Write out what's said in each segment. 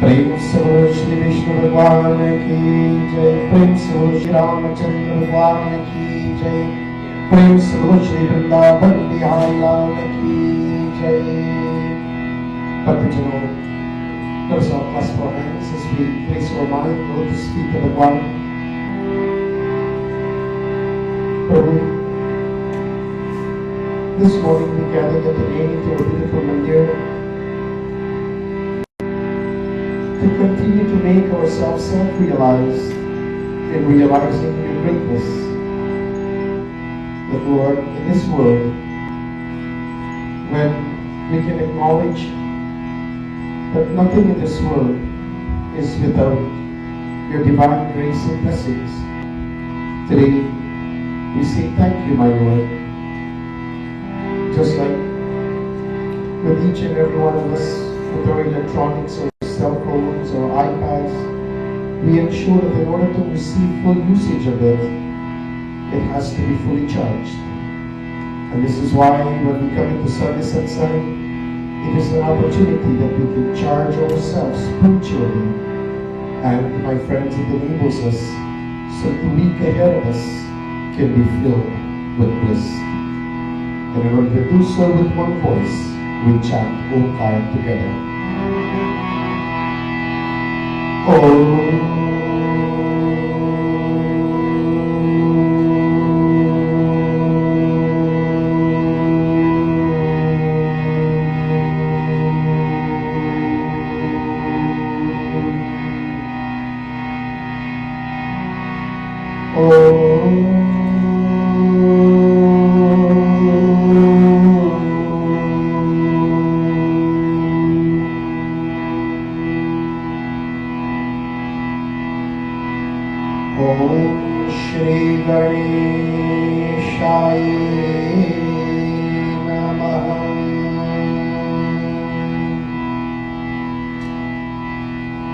प्रेम से बोलो श्री विष्णु भगवान की जय। प्रेम से बोलो श्री रामचंद्र भगवान की जय। प्रेम से बोलो श्री वृंदावन बिहारी लाल की जय। भक्तजनों, let us all clasp our hands as we place our mind over the feet of भगवान प्रभु। This morning we gather yet again into our beautiful mandir to continue to make ourselves self-realized in realizing your greatness. That Lord, in this world, when we can acknowledge that nothing in this world is without your divine grace and blessings, today we say thank you, my Lord. Just like with each and every one of us, with our electronics or cell phones or iPads, we ensure that in order to receive full usage of it, it has to be fully charged. And this is why when we come into service at 7, it is an opportunity that we can charge ourselves spiritually. And my friends, it enables us so that the week ahead of us can be filled with bliss. And in order to do so with one voice, we chant Omkar together. Om.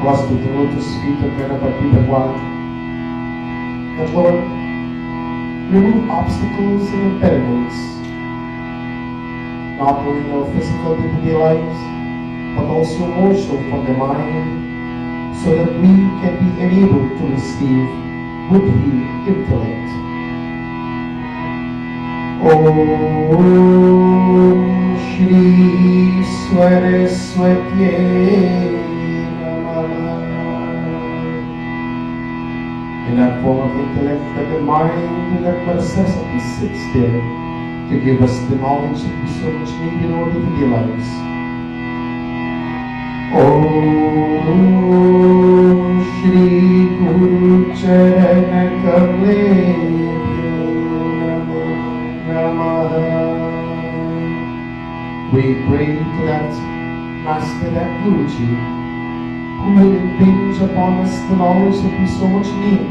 Prostrate the lotus feet of Ganapati Bhagwan. That Lord, remove obstacles and impediments, not only in our physical day-to-day lives, but also more so from the mind, so that we can be enabled to receive buddhi intellect. Om Shri Saraswatye. In that form of intellect, that the mind, that necessity sits there to give us the knowledge that we so much need in order to realize. Om Shri Guru Charana Kamlebhyo Namo Namaha. We pray to that Master, that Guruji, who will impinge upon us the knowledge that we so much need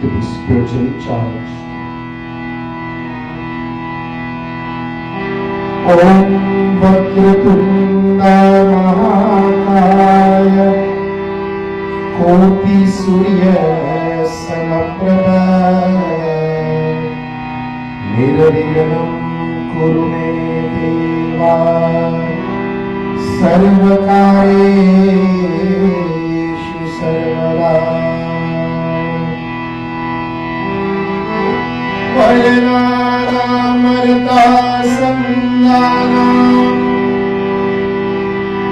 to be spiritually charged. Om Vakratunda Mahakaya Koti Surya Samaprabha Nirvighnan Kuru Me Deva Sarvakareshu Sarvada. Vajanara Marta Sandhanam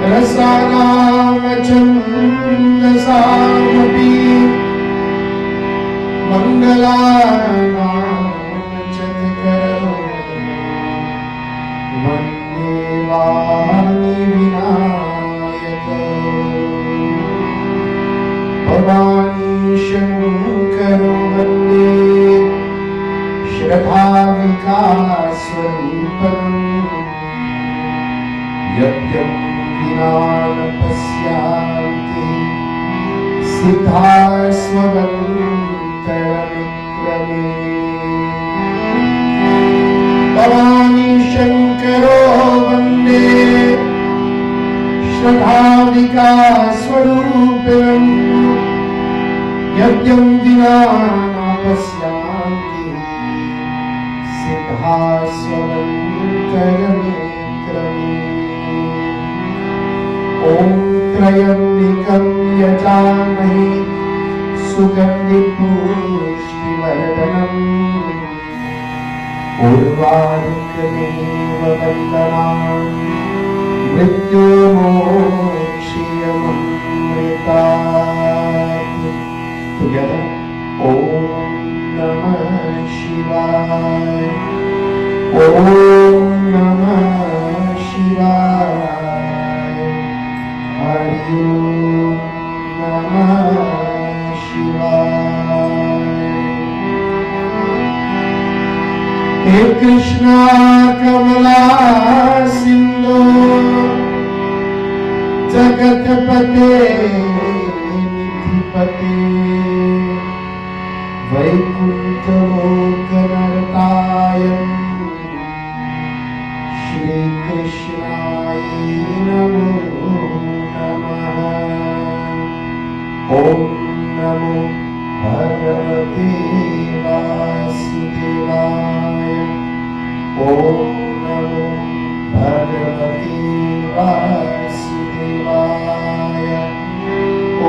Rasanam Chandasamapi Mangalanam Chatikaro Vandevani Vinayaka Bhavani Shankaro Vande Shraddhavika Swarupam Yadyam Vinana Pasyanti Siddha Swavantaramikrame. Bhavani Shankaro Vande Shraddhavika Swarupam Yadyam Vinana Pasyanti Siddha Swavantaramikrame. Om Trayambika त्र्यंबकं यजामहे सुगन्धिपुष्टिवर्धनम् उर्वारुकमेव वन्दनाम् मृत्युमोक्षयममृतात्. Together, Om Namah Shivaya, Om Namah Shivaya, Hari Om Namah Shivaya. Hey Krishna Kamala Sindhu Jagatpate Nidhipate Vaikuntha-lokanartayam Shri Krishnaya Namo Namah. Om Namo Bhagavate Vasudevaya. Om Namo Bhagavate Vasudevaya.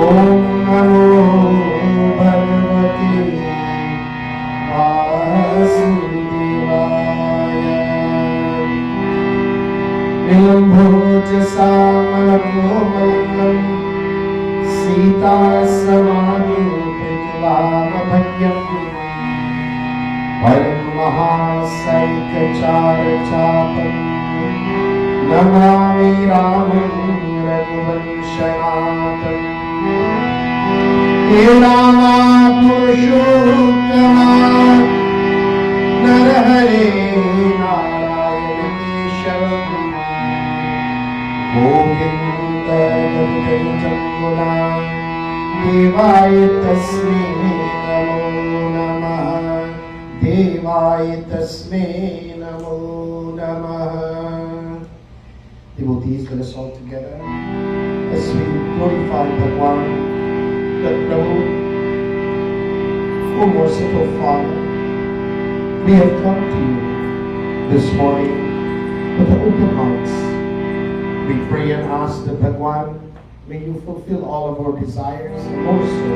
Om Namo Bhagavate Vasudevaya. Nilambojasamalakomalam Sita Samadhuprikilamabhagyam Param Mahasaikacharachapam Namami Ramam Raghuvanshanatam. He Rama Purushottama Narahare Narayana Keshavam Govinda Jambula Devaya Tasmai Namo Namah. Devaya Tasmai Namo Namah. Devotees, let us all together as we glorify Bhagwan, that Prabhu, O merciful Father, we have come to you this morning with open hearts. We pray and ask that Bhagwan, may you fulfill all of our desires, and also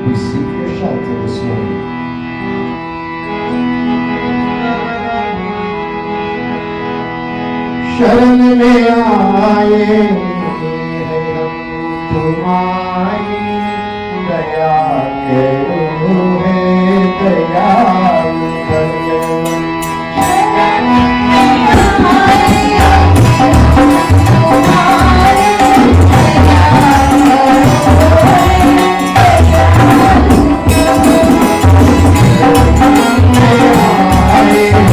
we seek your shelter this morning. शरण में आए हैं हम तुम्हारी, दया करो है दयालु भगवान। Hare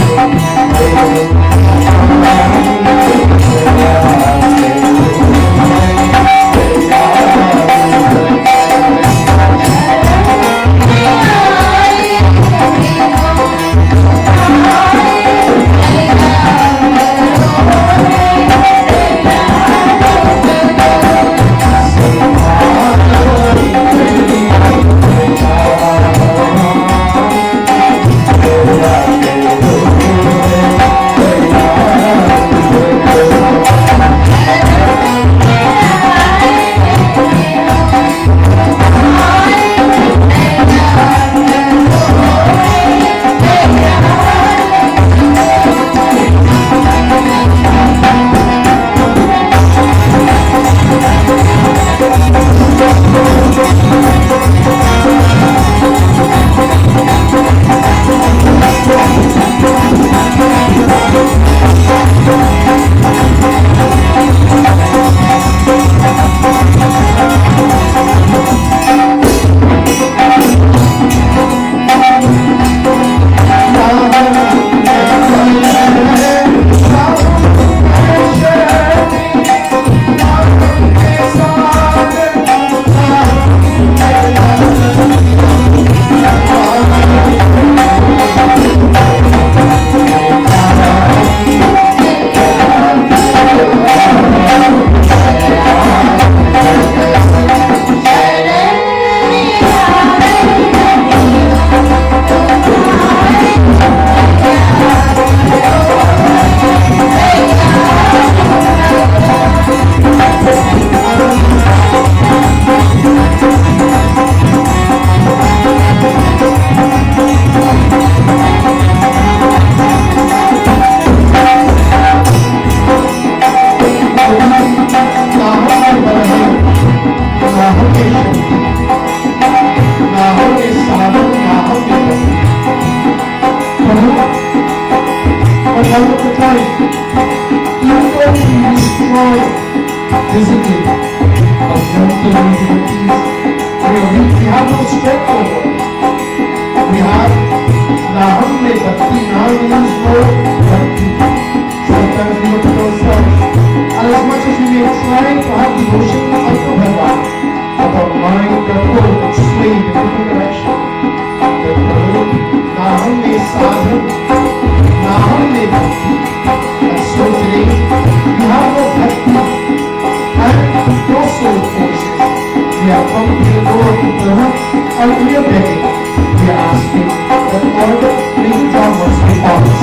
All of the time, even though we destroy physically, but mentally, we have no strength over it. We have Naham mein bhakti, Naham means no bhakti. Sometimes we look at ourselves, and as much as we may try to have devotion unto Bhagavan, but our mind got pulled and swayed in different direction. Naham mein sadhan, Naham mein bhakti. And so today, we have no bhakti and no soul forces. We have come to the door of Prabhu and we are begging, we are asking that Lord, may you draw mercy upon us.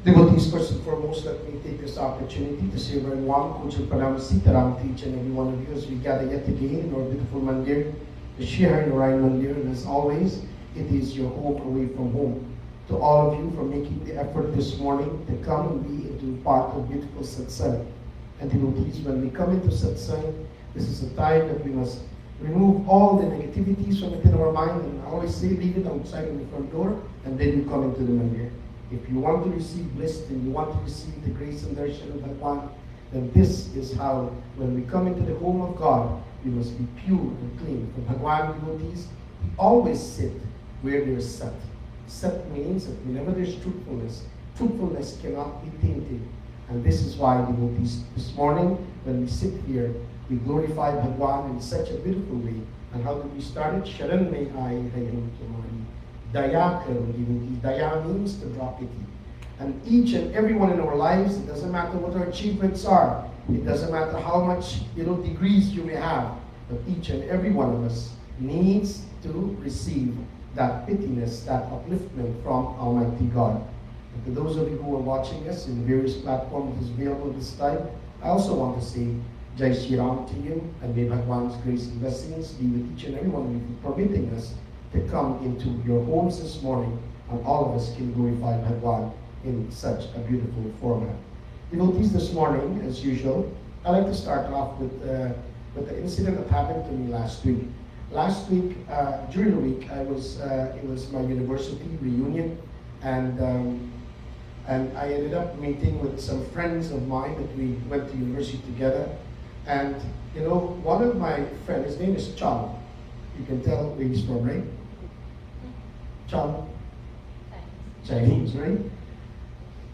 Devotees, first and foremost, let me take this opportunity to say very warm Kujal Pranam Sitaram to each and every one of you as we gather yet again in our beautiful mandir, the Shri Hari Narayan Mandir, and as always, it is your home away from home. To all of you for making the effort this morning to come and be into part of beautiful satsang. And devotees, when we come into satsang, this is a time that we must Remove all the negativities from within our mind, and I always say, leave it outside in the front door, and then you come into the mandir. If you want to receive bliss, and you want to receive the grace and darshan of Bhagwan, then this is how, when we come into the home of God, we must be pure and clean. For Bhagwan devotees, we always sit where there is sat. Sat means that whenever there's truthfulness, truthfulness cannot be tainted. And this is why devotees, this morning, when we sit here, we glorify Bhagwan in such a beautiful way. And how do we start it? Sharan mein aaye hai hum tumhari. Daya karo devotees. Daya means to drop pity. And each and every one in our lives, it doesn't matter what our achievements are. It doesn't matter how much degrees you may have. But each and every one of us needs to receive that pittiness, that upliftment from Almighty God. And to those of you who are watching us in various platforms is available this time, I also want to say Jai Shri Ram to you, and may Bhagwan's grace and blessings be with each and every one of you, permitting us to come into your homes this morning, and all of us can glorify Bhagwan in such a beautiful format. Devotees, this morning, as usual, I'd like to start off with the incident that happened to me last week. Last week, during the week, it was my university reunion, and I ended up meeting with some friends of mine that we went to university together. And one of my friends, his name is Chang. You can tell where he's from, right? Chang? Chinese, right?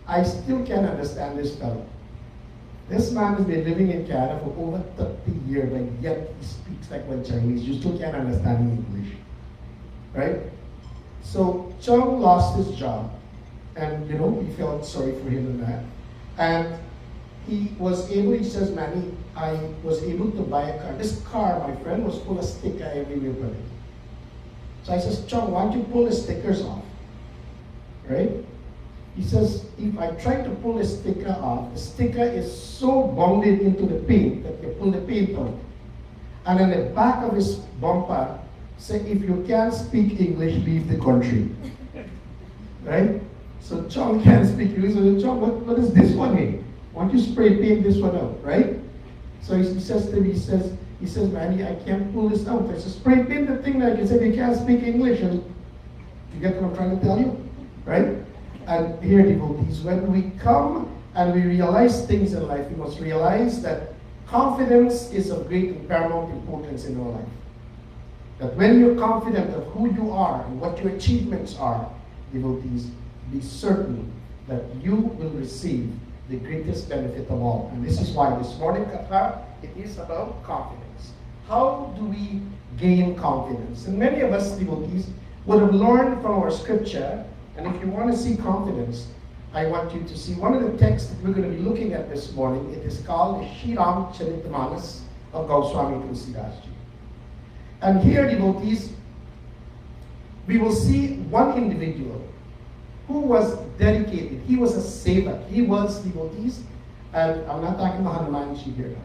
I still can't understand this fellow. This man has been living in Canada for over 30 years, and yet he speaks like one Chinese. You still can't understand English, right? So Chang lost his job, and we felt sorry for him and that. And he was able, he says, Manny, I was able to buy a car. This car, my friend, was full of sticker everywhere but it. So I says, Chang, why don't you pull the stickers off? Right? He says, if I try to pull the sticker off, the sticker is so bonded into the paint that you pull the paint out. And in the back of his bumper, say, if you can't speak English, leave the country. Right? So Chang can't speak English. So Chang, what does this one mean? Why don't you spray paint this one out, right? So he says to me, he says, Manny, I can't pull this out. I said, spray paint the thing like I said, you can't speak English. And you get what I'm trying to tell you? Right? And here, devotees, when we come and we realize things in life, we must realize that confidence is of great and paramount importance in our life. That when you're confident of who you are and what your achievements are, devotees, be certain that you will receive the greatest benefit of all. And this is why this morning Katha, it is about confidence. How do we gain confidence? And many of us, devotees, would have learned from our scripture. And if you want to see confidence, I want you to see one of the texts that we're going to be looking at this morning. It is called the Shri Ram Charitamanas of Goswami Tulsidas Ji. And here, devotees, we will see one individual who was dedicated. He was a sevak. He was, devotees, and I'm not talking about Hanumanji here now.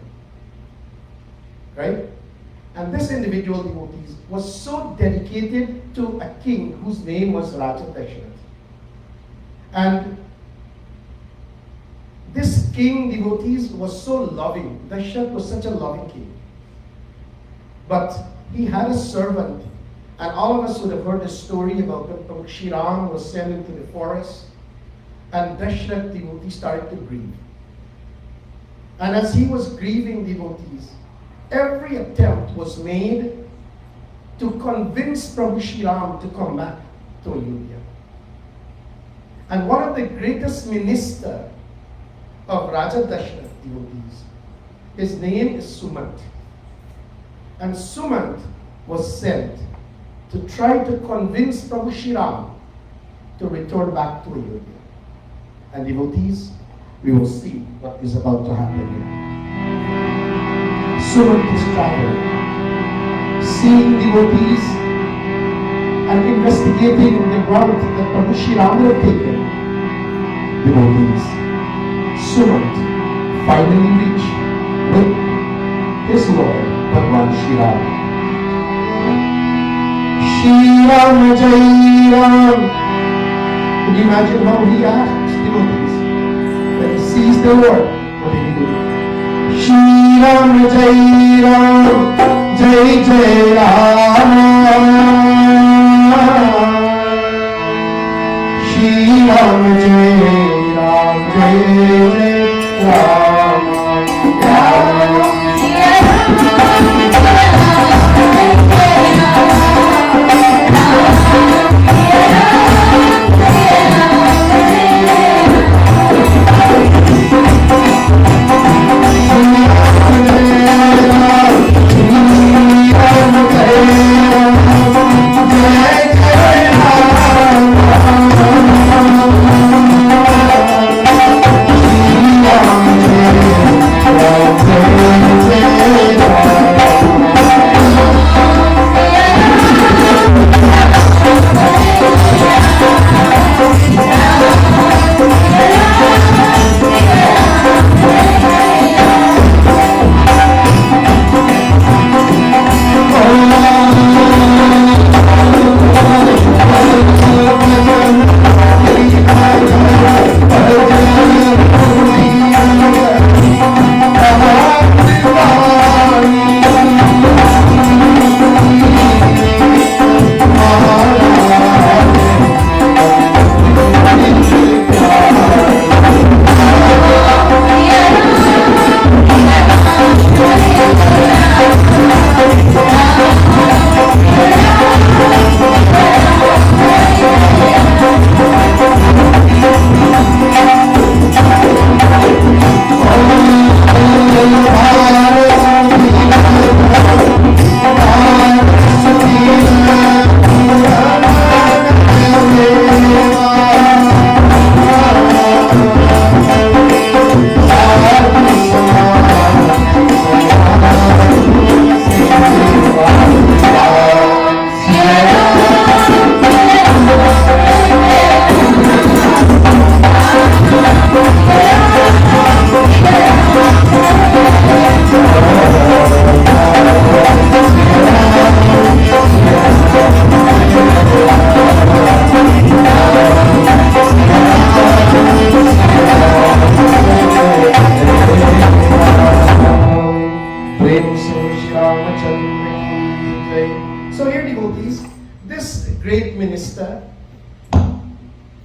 Right? And this individual, devotees, was so dedicated to a king whose name was Raja Dashrath. And this king, devotees, was so loving. Dashrath was such a loving king. But he had a servant, and all of us would have heard the story about when Shri Ram was sent into the forest, and Dashrath, devotee, started to grieve. And as he was grieving, devotees, every attempt was made to convince Prabhu Shri Ram to come back to Ayodhya. And one of the greatest ministers of Raja Dashrath, devotees, his name is Sumant. And Sumant was sent to try to convince Prabhu Shri Ram to return back to Ayodhya. And devotees, we will see what is about to happen here. Sumant is traveling, seeing devotees and investigating the route that Prabhu Shri Ram had taken. Devotees, Sumant finally reached with his Lord, Bhagwan Shri Ram. Shri Ram Jai Ram. Can you imagine how he asks devotees? When he sees the Lord, what did he do? Shri Ram Jai Ram Jai Jai Ram Shri Ram Jai Ram Jai Jai Ram So here, devotees, this great minister,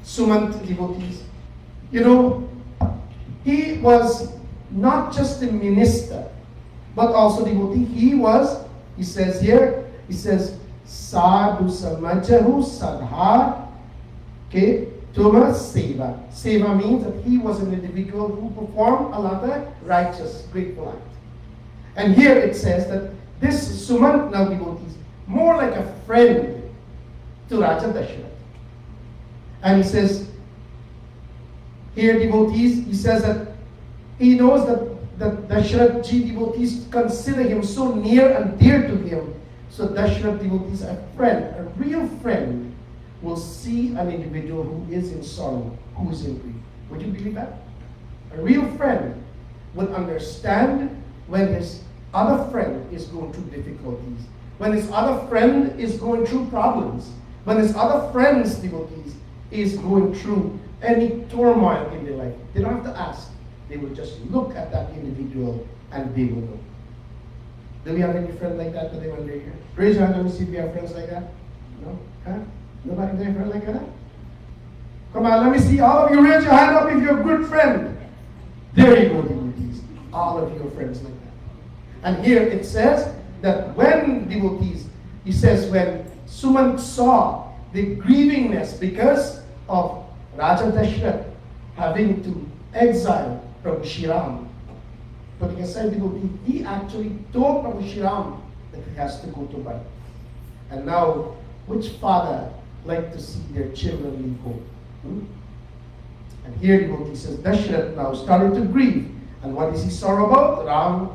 Sumant devotees, he was not just a minister, but also devotee. He says, Sadhu Samajahu Sadha Tuma Seva. Seva means that he was an individual who performed a lot of righteous, grateful act. And here it says that this Sumant now devotees, more like a friend to Raja Dashrath. And he says, here devotees, he says that he knows that Dashrath ji devotees consider him so near and dear to him. So Dashrath devotees, a friend, a real friend, will see an individual who is in sorrow, who is in grief. Would you believe that? A real friend would understand when his other friend is going through difficulties, when his other friend is going through problems, when his other friend's devotees is going through any turmoil in their life. They don't have to ask. They will just look at that individual and they will know. Do we have any friend like that today when they're here? Raise your hand, let me see if we have friends like that. No? Huh? Nobody has a friend like that? Come on, let me see all of you raise your hand up if you're a good friend. There you go, devotees. All of you are friends like that. And here it says that when devotees, he says when Sumant saw the grievingness because of Raja Dashrath having to exile Prabhu Shriram, putting aside devotee, he actually told Prabhu Shriram that he has to go to Bharat. And now, which father like to see their children leave home? And here devotee says, Dashrath now started to grieve. And what is he sorrow about? Ram,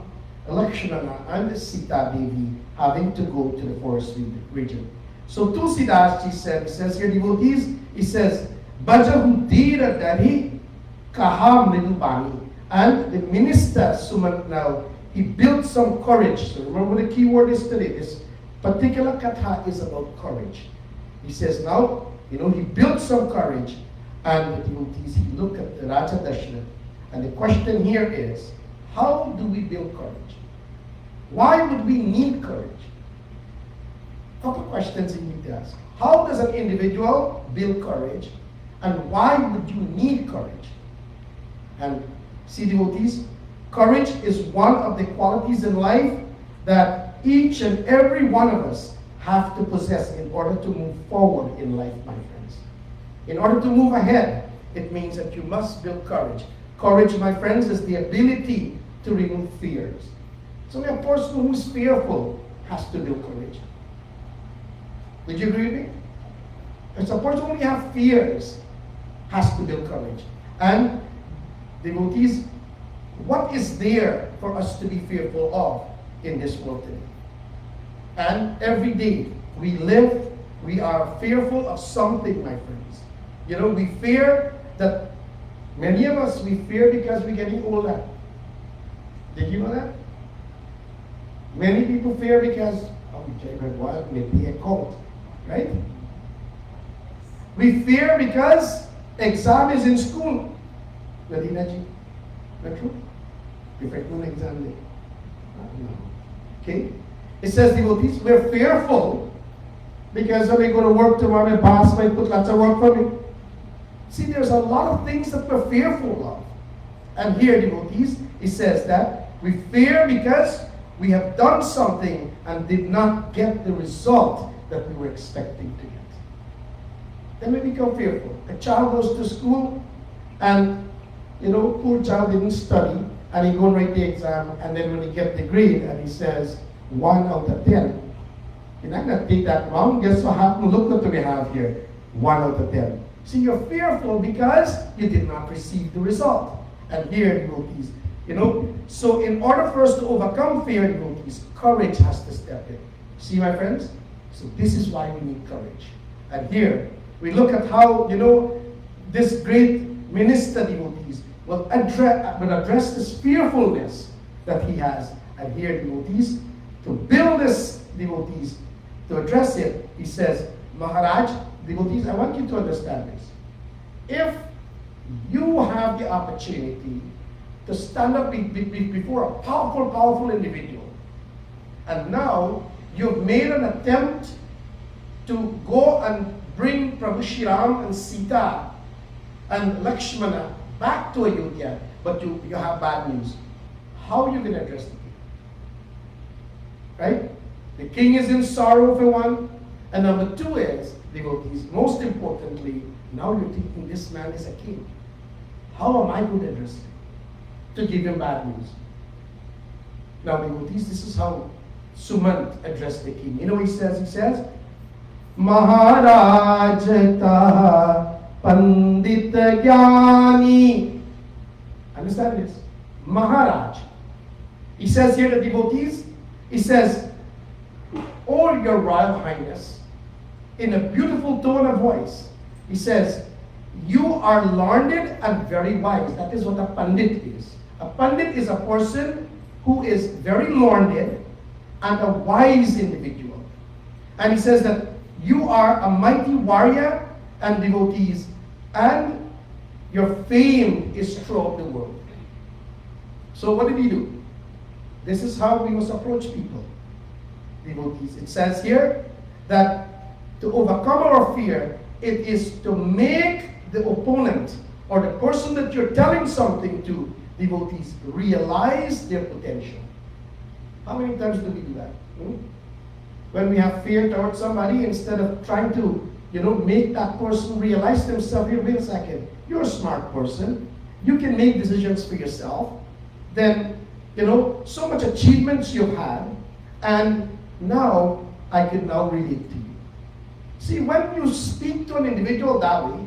Lakshmana, and Sita Devi having to go to the forest region. So Tulsidas ji says here devotees, he says, Bajahu Dira Dari Kaha Mridubani. And the minister Sumant now, he built some courage. So remember the key word is today. This particular katha is about courage. He says now, he built some courage, and the devotees, he looked at the Raja Dashrath. And the question here is, how do we build courage? Why would we need courage? A couple of questions you need to ask. How does an individual build courage? And why would you need courage? And see, devotees, courage is one of the qualities in life that each and every one of us have to possess in order to move forward in life, my friends. In order to move ahead, it means that you must build courage. Courage, my friends, is the ability to remove fears. So a person who's fearful has to build courage. Would you agree with me? If a person who has fears has to build courage. And devotees, what is there for us to be fearful of in this world today? And every day we live, we are fearful of something, my friends. You know, we fear that, many of us, we fear because we're getting older. Did you know that? Many people fear because, maybe a cold, right? We fear because exam is in school. Nadina ji, not true? Perfect no exam day. No. Okay? It says, devotees, we're fearful because when we go to work tomorrow, my boss might put lots of work for me. See, there's a lot of things that we're fearful of. And here, devotees, it says that we fear because we have done something and did not get the result that we were expecting to get. Then we become fearful. A child goes to school and, you know, poor child didn't study and he go and write the exam, and then when he gets the grade and he says 1 out of 10, you're not going to take that wrong. Guess what happened? Look what we have here. 1 out of 10. See, you're fearful because you did not receive the result. And here, devotees, you know, so in order for us to overcome fear, devotees, courage has to step in. See, my friends? So this is why we need courage. And here, we look at how, you know, this great minister, devotees, will address this fearfulness that he has. And here, devotees, to build this, devotees, to address it, he says, Maharaj, devotees, I want you to understand this. If you have the opportunity to stand up before a powerful, powerful individual, and now you've made an attempt to go and bring Prabhu Shri Ram and Sita and Lakshmana back to Ayodhya, but you have bad news. How are you going to address the king? Right? The king is in sorrow for one, and number two is, devotees, most importantly, now you're thinking this man is a king. How am I going to address him? To give him bad news. Now, devotees, this is how Sumant addressed the king. You know what he says? He says, Maharaj taha pandit jnani. Understand this? Maharaj. He says here, the devotees, he says, Oh, your Royal Highness, in a beautiful tone of voice, he says, you are learned and very wise. That is what a pandit is. A pandit is a person who is very learned and a wise individual. And he says that you are a mighty warrior and devotees, and your fame is throughout the world. So what did he do? This is how we must approach people, devotees. It says here that to overcome our fear, it is to make the opponent or the person that you're telling something to, devotees, realize their potential. How many times do we do that? When we have fear towards somebody, instead of trying to, you know, make that person realize themselves, here, wait a second, you're a smart person, you can make decisions for yourself, then, you know, so much achievements you've had, and now I can now relate to you. See, when you speak to an individual that way,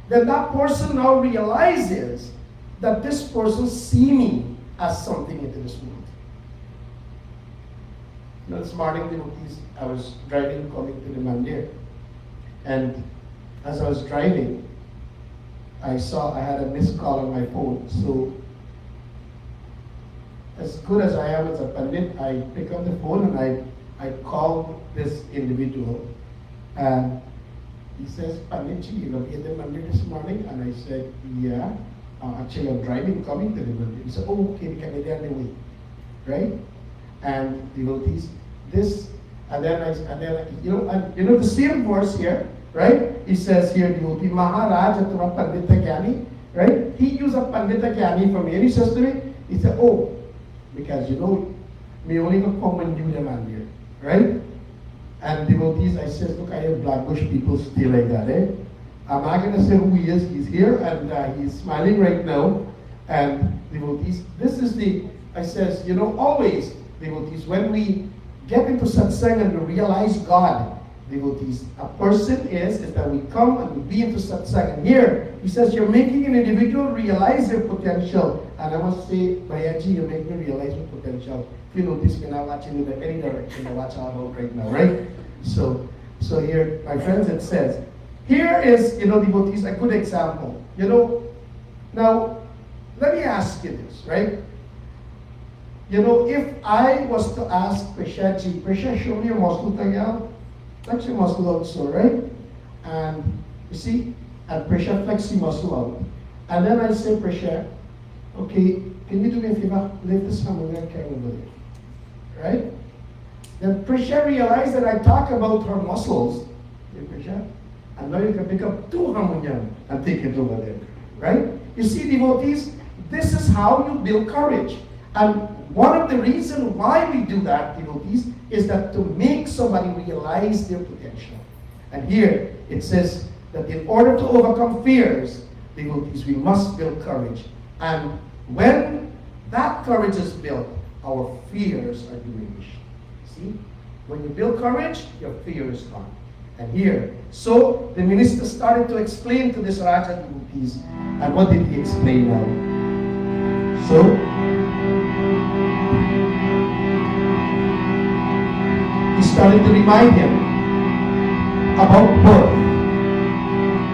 then that person now realizes that this person sees me as something into this world. You know, this morning, devotees, I was driving, coming to the mandir, and as I was driving, I saw I had a missed call on my phone. So, as good as I am as a pandit, I pick up the phone and I called this individual, and he says, Panditji, you know, in the mandir this morning? And I said, yeah. actually I'm driving, coming to the building. He said, oh, okay, we can be there anyway. Right? And devotees, this, and then the same verse here, right? He says here, devotee, Maharaj Atma Pandita Gyani, right? He used a Pandita Gyani for me, and he says to me, he said, oh, because me only go come and do the man here, right? And devotees, I said, look, I have Blackbush people still like that, eh? I'm not going to say who he is. He's here and he's smiling right now. And devotees, this is I says, always, devotees, when we get into satsang and we realize God, devotees, a person is that we come and we be into satsang. And here, he says, you're making an individual realize their potential. And I must say, Bayaji, you make me realize my potential. If you notice, we're not watching in any direction I watch out about right now, right? So here, my friends, it says, here is, devotees, a good example. Now, let me ask you this, right? If I was to ask Prishaji, Prisha, show me your muscle tagay, flex your muscle also, right? And you see, and Prisha flex your muscle out. And then I say, Prisha, okay, can you do me a favor? Lift this hand over there, carry over there. Right? Then Prisha realized that I talk about her muscles. Okay, Prisha, and now you can pick up two harmonium and take it over there. Right? You see, devotees, this is how you build courage. And one of the reasons why we do that, devotees, is that to make somebody realize their potential. And here it says that in order to overcome fears, devotees, we must build courage. And when that courage is built, our fears are diminished. See? When you build courage, your fear is gone. And here, so the minister started to explain to this Raja devotees. And what did he explain now? So, he started to remind him about birth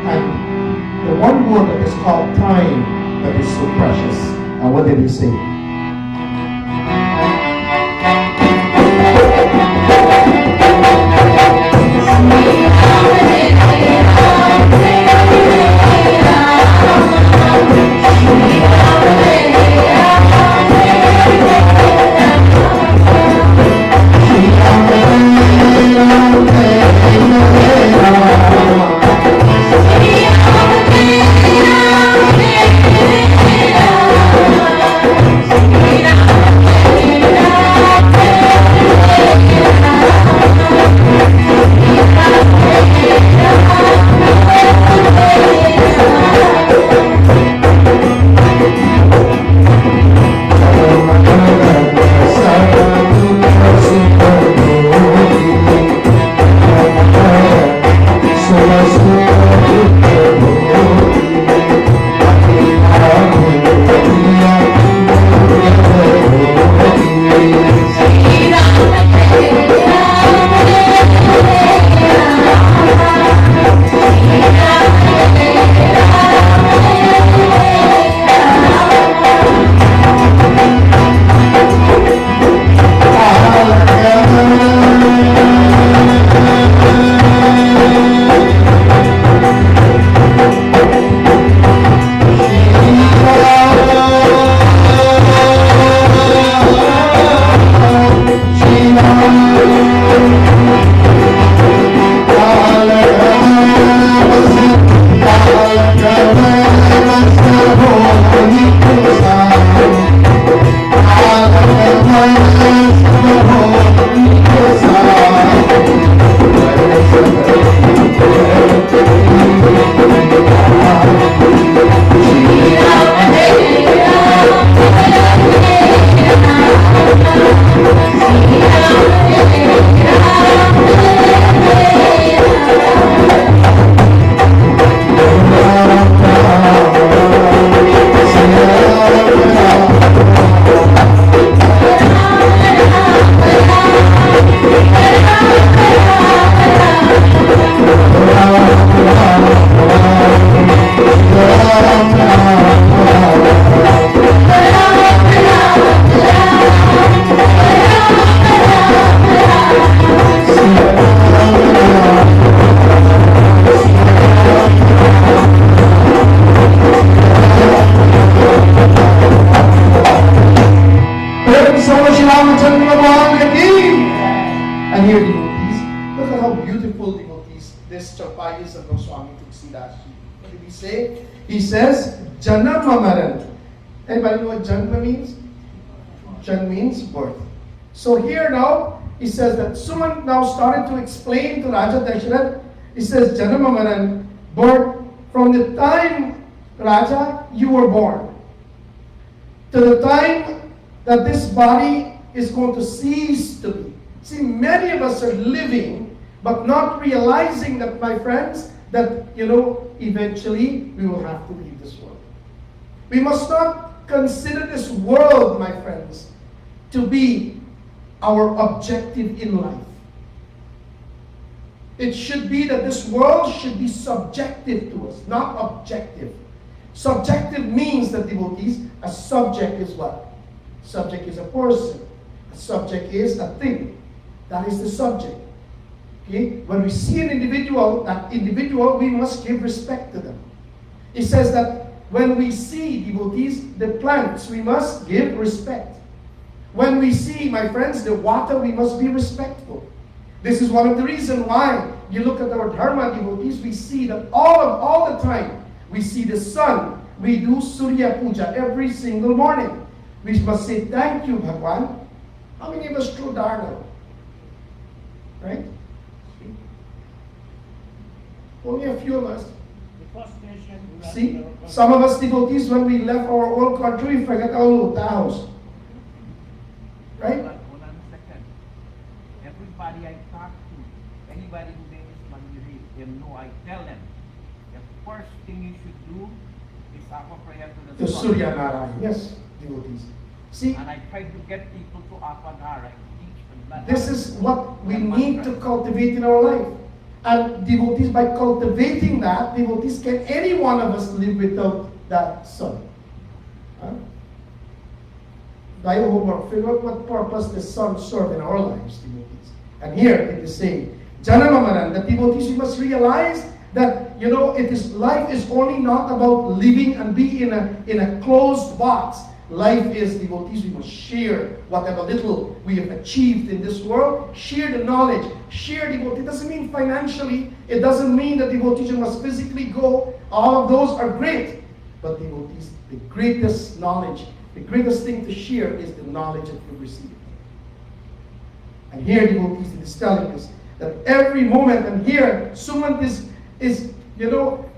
and the one word that is called time that is so precious. And what did he say? Look at how beautiful, devotees, this Charpai is of Goswami Tulsidashi. What did he say? He says, Janama Maran. Anybody know what Janma means? Jan means birth. So here now, he says that Suman now started to explain to Raja Dasharath. He says, Janama Maran, birth from the time, Raja, you were born, to the time that this body is going to cease to be. See, many of us are living, but not realizing that, my friends, that, eventually we will have to leave this world. We must not consider this world, my friends, to be our objective in life. It should be that this world should be subjective to us, not objective. Subjective means that, devotees, a subject is what? Subject is a person. A subject is a thing. That is the subject. Okay? When we see an individual, that individual, we must give respect to them. It says that when we see, devotees, the plants, we must give respect. When we see, my friends, the water, we must be respectful. This is one of the reasons why you look at our dharma, devotees, we see that all the time, we see the sun. We do Surya Puja every single morning. We must say, thank you, Bhagwan. How many of us throw dharma? Right? Only a few of us. See, some of us devotees, when we left our old country, we forget our old house. Right? Hold on a second. Everybody I talk to, anybody who name is Manjari, I tell them, the first thing you should do is offer prayer to the To sun. Surya Narayan. Yes, devotees. See, And I try to get people to offer Narayan. Teach them. this is what we need to cultivate in our life. And devotees, by cultivating that, devotees, can any one of us live without that sun? Huh? Tayo homework, figure out what purpose the sun serves in our lives, devotees. And here it is saying, Janamamaran, the devotees, you must realize that, life is only not about living and being in a closed box. Life is, devotees, we must share whatever little we have achieved in this world. Share the knowledge. Share devotees. It doesn't mean financially. It doesn't mean that devotees must physically go. All of those are great. But devotees, the greatest knowledge, the greatest thing to share is the knowledge that you receive. And here, devotees, it is telling us that every moment, and here, Sumant is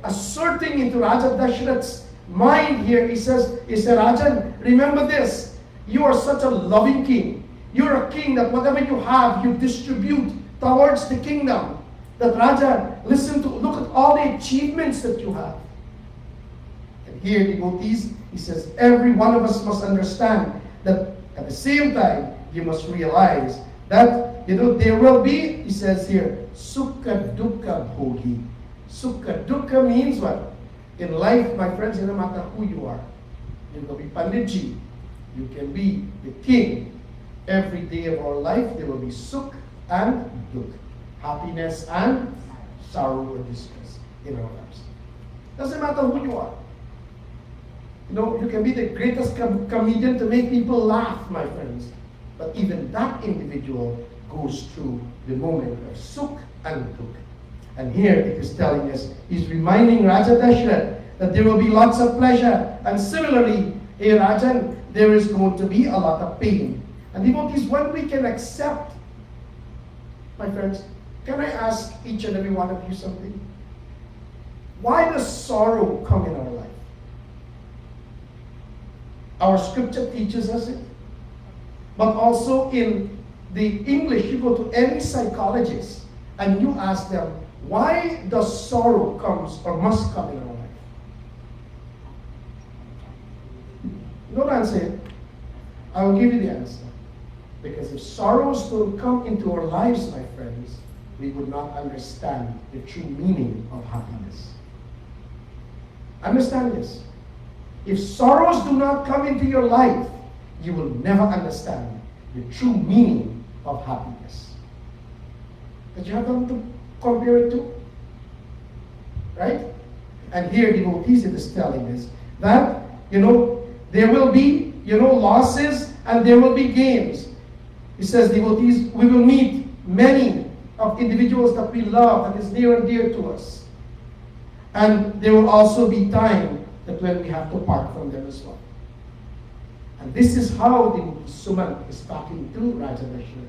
asserting into Raja Dasharath's mind here. He says, Rajan, remember this. You are such a loving king. You're a king that whatever you have, you distribute towards the kingdom. That Raja, look at all the achievements that you have. And here, devotees, he says, every one of us must understand that at the same time, you must realize that, there will be, he says here, Sukha Dukkha Bhogi. Sukha Dukkha means what? In life, my friends, no matter who you are, you can be Panditji, you can be the king. Every day of our life, there will be Sukh and Dukh, happiness and sorrow or distress in our lives. Doesn't matter who you are. You can be the greatest comedian to make people laugh, my friends. But even that individual goes through the moment of Sukh and Dukh. And here it is telling us, he's reminding Raja Dasharath that there will be lots of pleasure. And similarly, hey Rajan, there is going to be a lot of pain. And devotees, when we can accept, my friends, can I ask each and every one of you something? Why does sorrow come in our life? Our scripture teaches us it. But also in the English, you go to any psychologist and you ask them, why does sorrow comes or must come in our life? You don't answer it. I will give you the answer. Because if sorrows don't come into our lives, my friends, we would not understand the true meaning of happiness. Understand this. If sorrows do not come into your life, you will never understand the true meaning of happiness. But you have them to compare it to. Right? And here devotees is telling us that, there will be, losses and there will be gains. He says, devotees, we will meet many of individuals that we love, that is near and dear to us. And there will also be time that when we have to part from them as well. And this is how the Suman is talking to Raja Dashrath.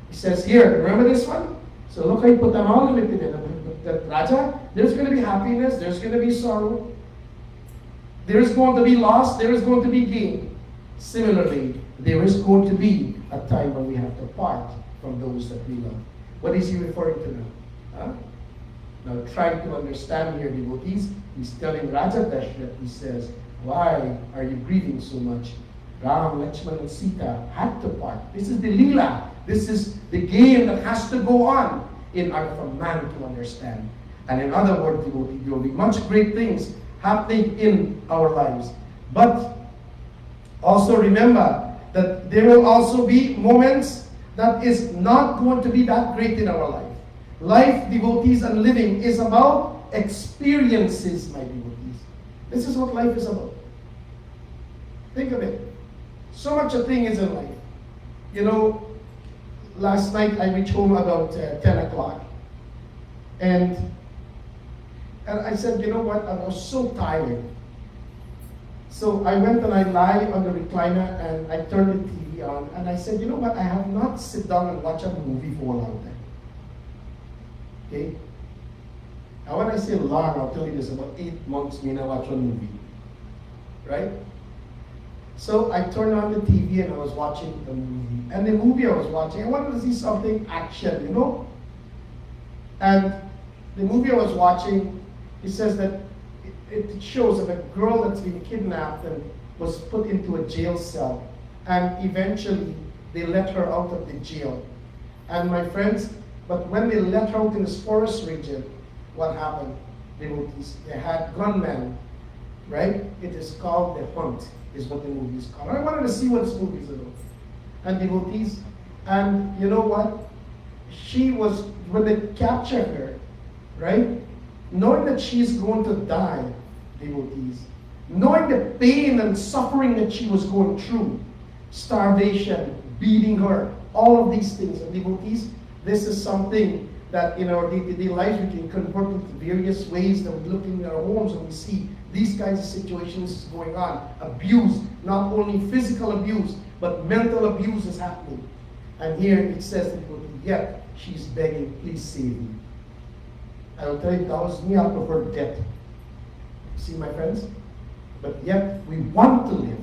He says here, remember this one? So look how he put them all limited in that Raja, there's going to be happiness, there's going to be sorrow, there is going to be loss, there is going to be gain. Similarly, there is going to be a time when we have to part from those that we love. What is he referring to now? Huh? Now try to understand here, devotees. He's telling Raja Dashrath, he says, why are you grieving so much? Ram, Lakshman, and Sita had to part. This is the Leela. This is the game that has to go on in order for man to understand. And in other words, devotee, there will be much great things happening in our lives. But also remember that there will also be moments that is not going to be that great in our life. Life, devotees, and living is about experiences, my devotees. This is what life is about. Think of it. So much a thing is in life. You know, last night I reached home about 10 o'clock. And I said, you know what, I was so tired. So I went and I lie on the recliner and I turned the TV on and I said, you know what, I have not sit down and watch a movie for a long time. Okay? Now when I say long, I'll tell you this, about 8 months me not watch a movie. Right? So I turned on the TV and I was watching the movie. And the movie I was watching, I wanted to see something action, you know? And the movie I was watching, it says that it shows of a girl that's been kidnapped and was put into a jail cell. And eventually they let her out of the jail. And my friends, but when they let her out in this forest region, what happened? They had gunmen, right? It is called The Hunt, is what the movie is called. I wanted to see what this movie is about. And devotees, and you know what? She was, when they captured her, right? Knowing that she's going to die, devotees, knowing the pain and suffering that she was going through, starvation, beating her, all of these things, and devotees, this is something that in our day-to-day lives we can convert into various ways that we look in our homes and we see these kinds of situations going on. Abuse, not only physical abuse, but mental abuse is happening. And here it says that yet she's begging, please save me. I will tell you, if that was me, I prefer death. See, my friends? But yet we want to live.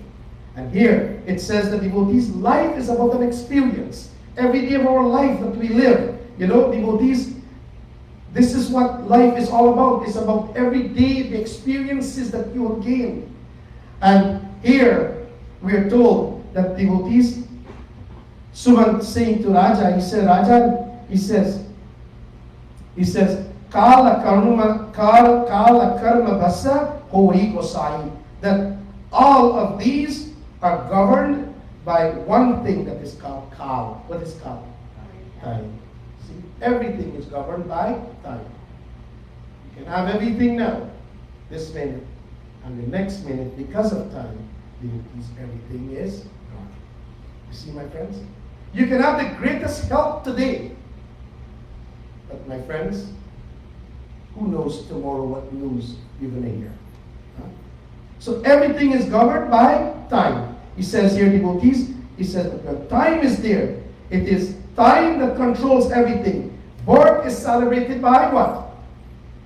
And here it says that devotees, life is about an experience. Every day of our life that we live, you know, devotees, this is what life is all about. It's about every day the experiences that you will gain. And here we are told that devotees, Suman saying to Raja, he said, Raja, he says, Kala karma bhasa hori gosai. That all of these are governed by one thing that is called Kal. What is Kal? Time. See, everything is governed by time. You can have everything now, this minute, and the next minute, because of time, everything is gone. You see, my friends? You can have the greatest health today, but my friends, who knows tomorrow what news you're going to hear? Huh? So everything is governed by time. He says here, devotees, he says that when time is there, it is time that controls everything. Birth is celebrated by what?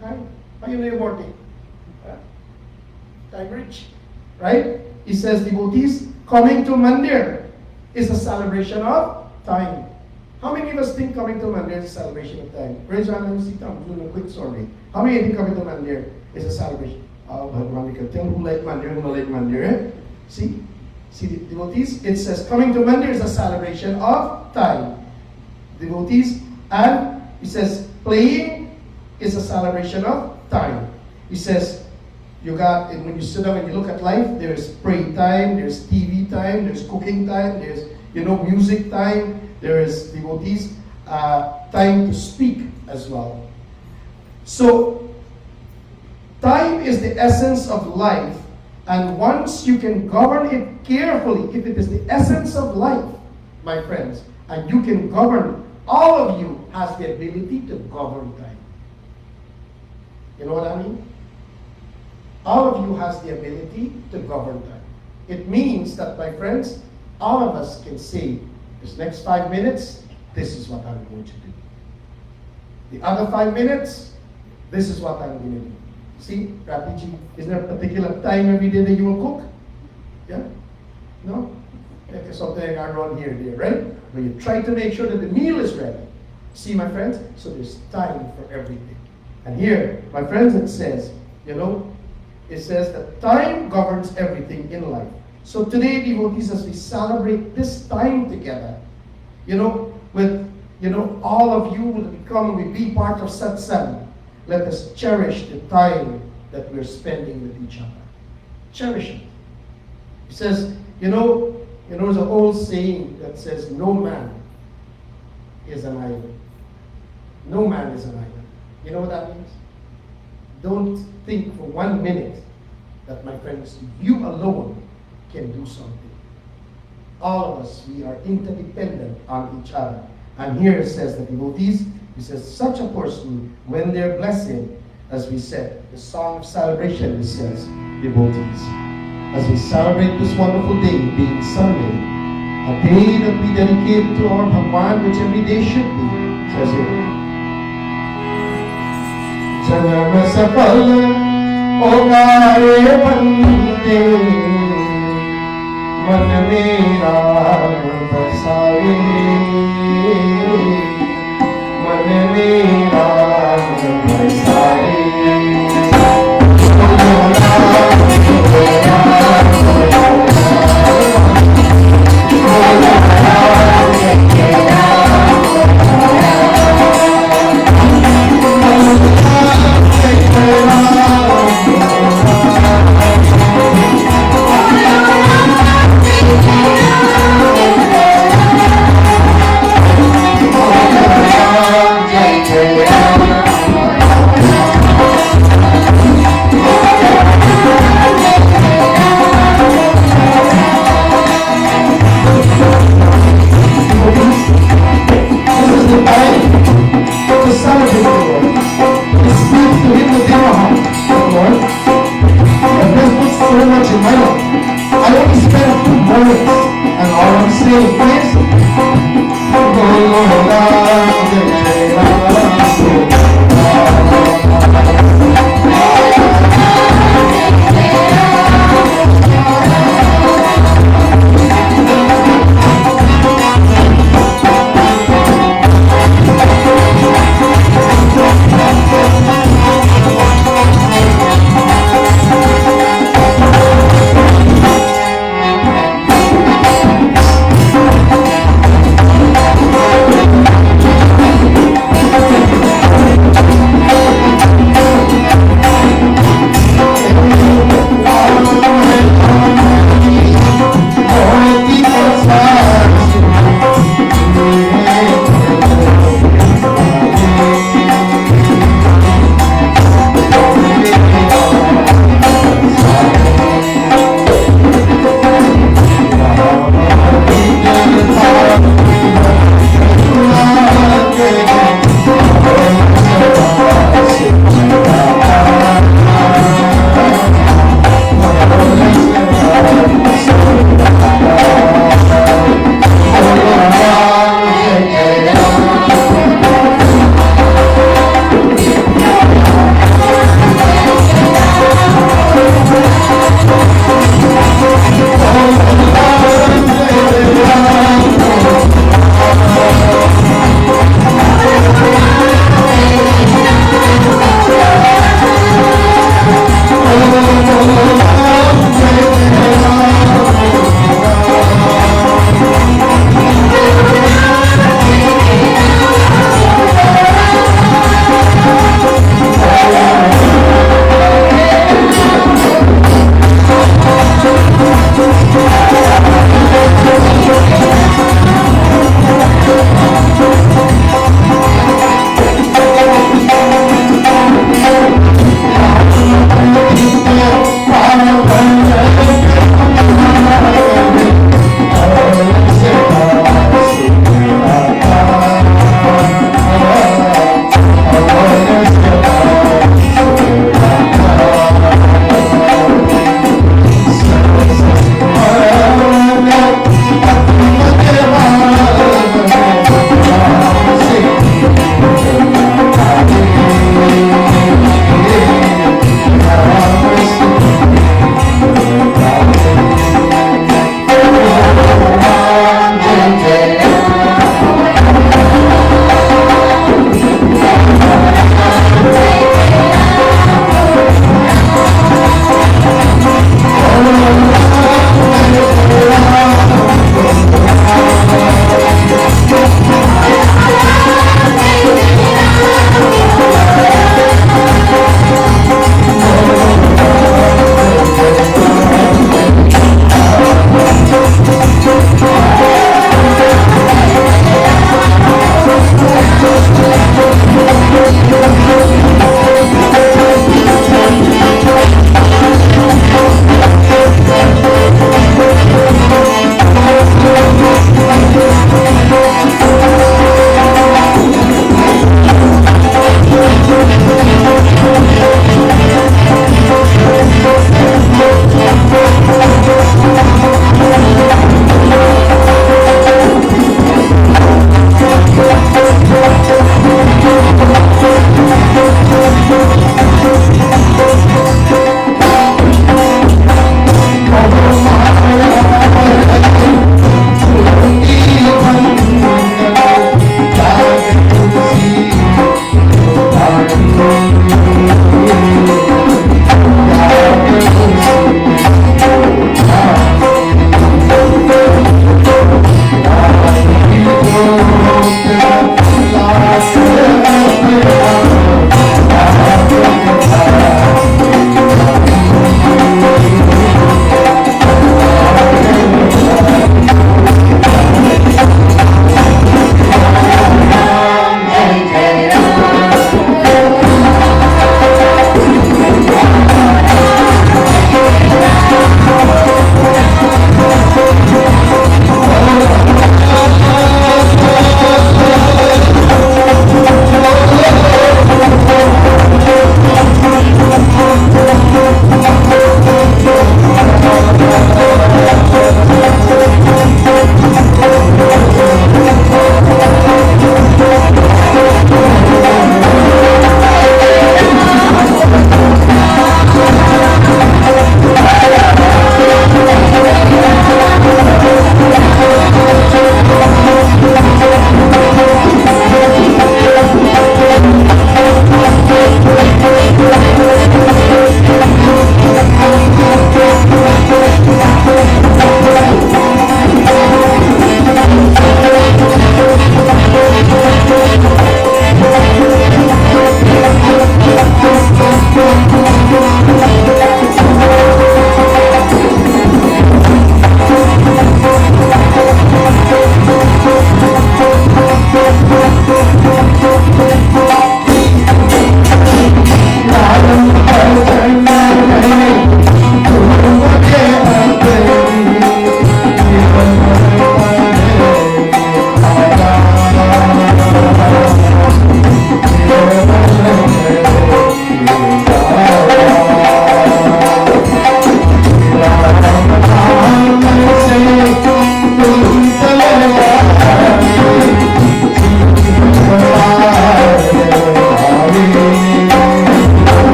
Time. How you know your birthday? Time rich. Right? He says, devotees, coming to Mandir is a celebration of time. How many of us think coming to Mandir is a celebration of time? Raise your hand and see. I'm doing a quick survey. How many think coming to Mandir is a celebration? Oh, Bhagwan, you can tell who like Mandir, who don't like Mandir. Eh? See? See, devotees, it says coming to Mandir is a celebration of time. Devotees, and he says playing is a celebration of time. He says, you got, and when you sit down and you look at life, there's pray time, there's TV time, there's cooking time, there's, you know, music time, there is, devotees, time to speak as well. So, time is the essence of life, and once you can govern it carefully, if it is the essence of life, my friends, and you can govern all of you has the ability to govern time. You know what I mean? All of you has the ability to govern time. It means that, my friends, all of us can say, this next 5 minutes, this is what I'm going to do. The other 5 minutes, this is what I'm going to do. See, Rabbi G, is there a particular time every day that you will cook? Yeah? No? Okay, something around here, right? But you try to make sure that the meal is ready. See, my friends? So there's time for everything. And here, my friends, it says, it says that time governs everything in life. So today, devotees, as we celebrate this time together, with, all of you will be part of Satsang. Let us cherish the time that we're spending with each other. Cherish it. It says, there's an old saying that says, no man is an island. No man is an island. You know what that means? Don't think for 1 minute that, my friends, you alone can do something. All of us, we are interdependent on each other. And here it says the devotees, it says, such a person, when they're blessed, as we said, the song of celebration, it says, devotees, as we celebrate this wonderful day, being Sunday, a day that we dedicate to our Bhagwan, which every day should be, it says here, Janam Safal Ogare Bande Man Mera Basaye Man Mera Basaye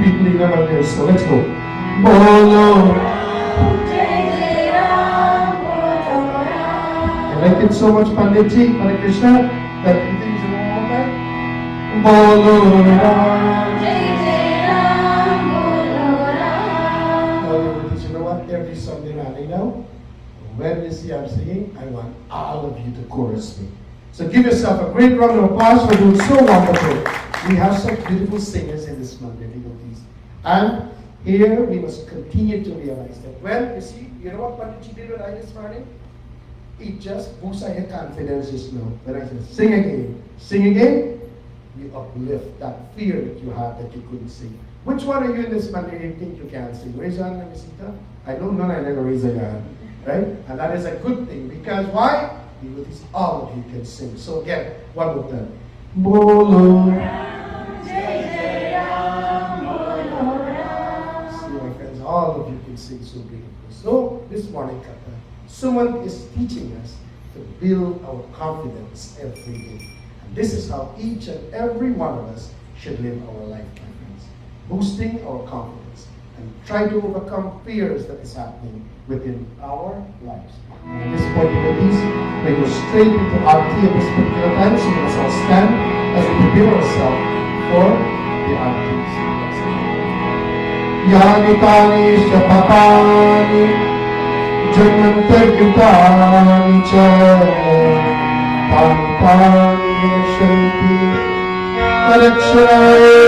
2-beat naman there. So let's go. Bolo. I like it so much, Panditji, Hare Krishna, that he thinks in one more time. Bolo. You know what? Every Sunday night now, when you see I'm singing, I want all of you to chorus me. So give yourself a great round of applause for doing so wonderful. We have some beautiful singers in this Monday devotees. And here we must continue to realize that when you see, you know what Panditji did with I this morning? It just boosts your confidence just now. When I say sing again, we uplift that fear that you have that you couldn't sing. Which one of you in this Monday you think you can sing? Raise your hand, let me see that. I know none, I never raise your hand. Right? And that is a good thing because why? Devotees, all of you can sing. So again, one more time. Bolo. See my friends, all of you can sing so beautiful. So this morning, Kata, someone is teaching us to build our confidence every day. And this is how each and every one of us should live our life, my friends. Boosting our confidence and try to overcome fears that is happening within our lives. At this point, ladies, we go straight into Aarti at this particular time, so we must all stand as we prepare ourselves for the Aartis. Yani tani shapapani janmantarkritani cha tani tani shanti paraksharaye.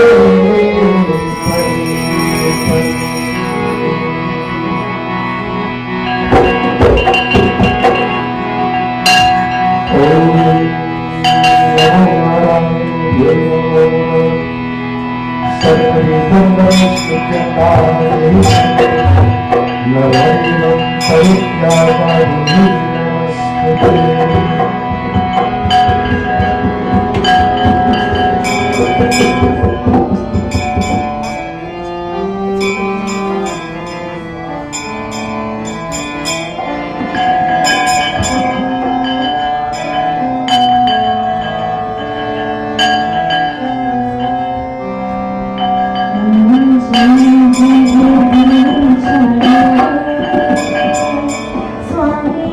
Swami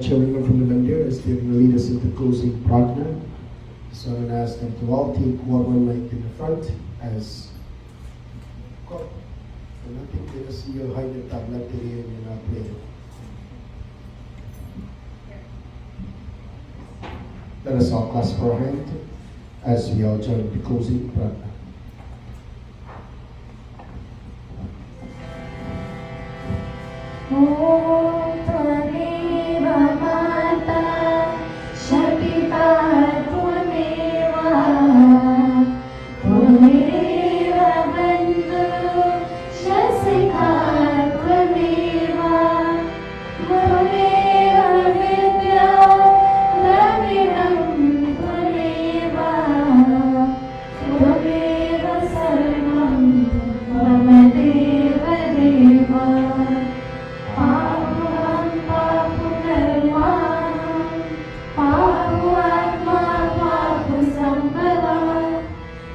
children from the Mandir as they're going to lead us into closing prarthana. So I'm going to ask them to all take one mic in the front as nothing to see you hide the tablet today and you're not playing. Let us all clasp our hand as we all join the closing prarthana. Om Tvameva Mata Shakita Tvameva Tvameva Bandhu Shasika Tvameva Tvameva Vidya Dravidam Tvameva Tvameva Sarvam Tvamedeva Deva Papuam papu karmam, papu atma papu sambhavam,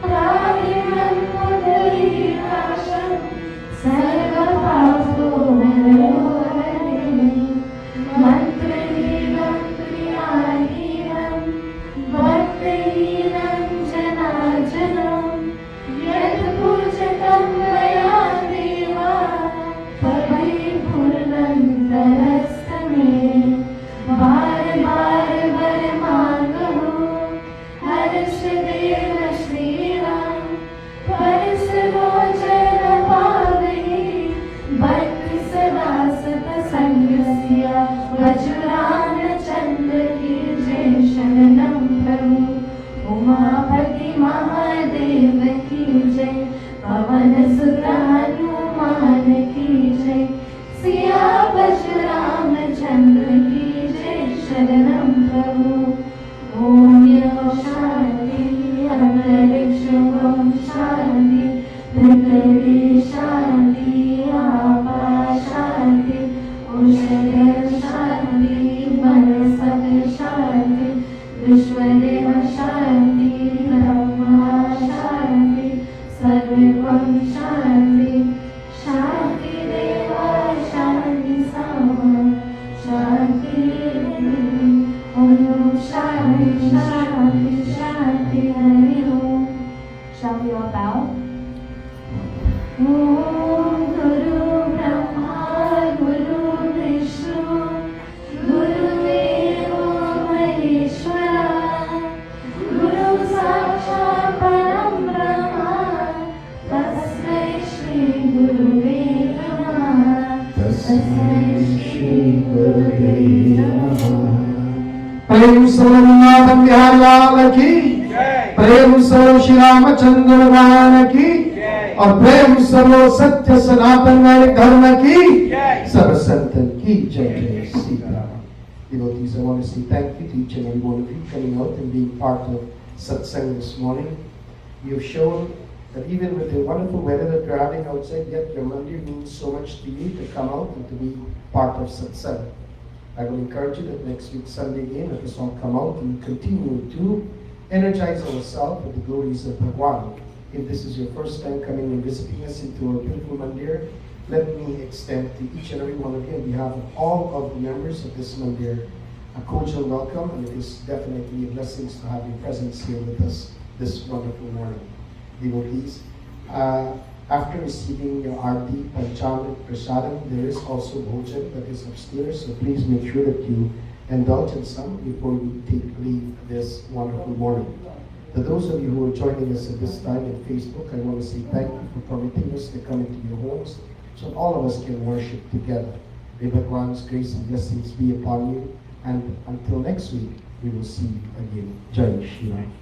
pradimam pudrikasham, sarva papu naroharim, mantrahinam priyahinam, bhaktahinam janajanam, yad pujatam vayadeva, परिपूर्णन्तरस्तमे बार बार वर मांगो हर्ष देव श्रीराम परसरोचन पावहि भक्ति सदा सत संगस्य वज्रान चंद्र की जय शरणं प्रभु उमापति महादेव की जय पवन सुत हनुमान की जय सियापति रामचंद्र की जय शरणं प्रभु ओम यः शांति अंतरिक्ष ओम शांति पृथ्वी शांति आकाश शांति औषधय शांति वनस्पत शांति विश्वदेव शांति ब्रह्मा शांति सर्वं शांति शांति देवा शांति सामा शांति ओम शांति शांति शांति हरि ओम. Shall we all bow? Om Guru Brahma Guru Vishnu Guru Deva Maheshwara Guru Sakshat Param Brahma Tasmai Shri Gurave Namah. Tasmai Shri Gurave Namah. प्रेम से रघुनाथ बिहार लाल की, प्रेम से श्री रामचंद्र भगवान की, और प्रेम सर्व सत्य सनातन धर्म की, सर्व संतन की जय जय Shri Ram. Devotees, I want to say thank you to each and every one of you coming out and being part of satsang this morning. You have shown that even with the wonderful weather that we're having outside, yet your mandir means so much to you to come out and to be part of satsang. I will encourage you that next week Sunday again, let us all come out and continue to energize ourselves with the glories of Bhagwan. If this is your first time coming and visiting us into our beautiful mandir, let me extend to each and every one of you on behalf of all of the members of this mandir a cordial welcome, and it is definitely a blessing to have your presence here with us this wonderful morning. Devotees, after receiving your Arti, Panchamrit, Prasadam, there is also Bhojan that is upstairs, so please make sure that you indulge in some before you take leave this wonderful morning. To those of you who are joining us at this time on Facebook, I want to say thank you for permitting us to come into your homes so all of us can worship together. May Bhagwan's grace and blessings be upon you, and until next week, we will see you again. Jai Shri Ram.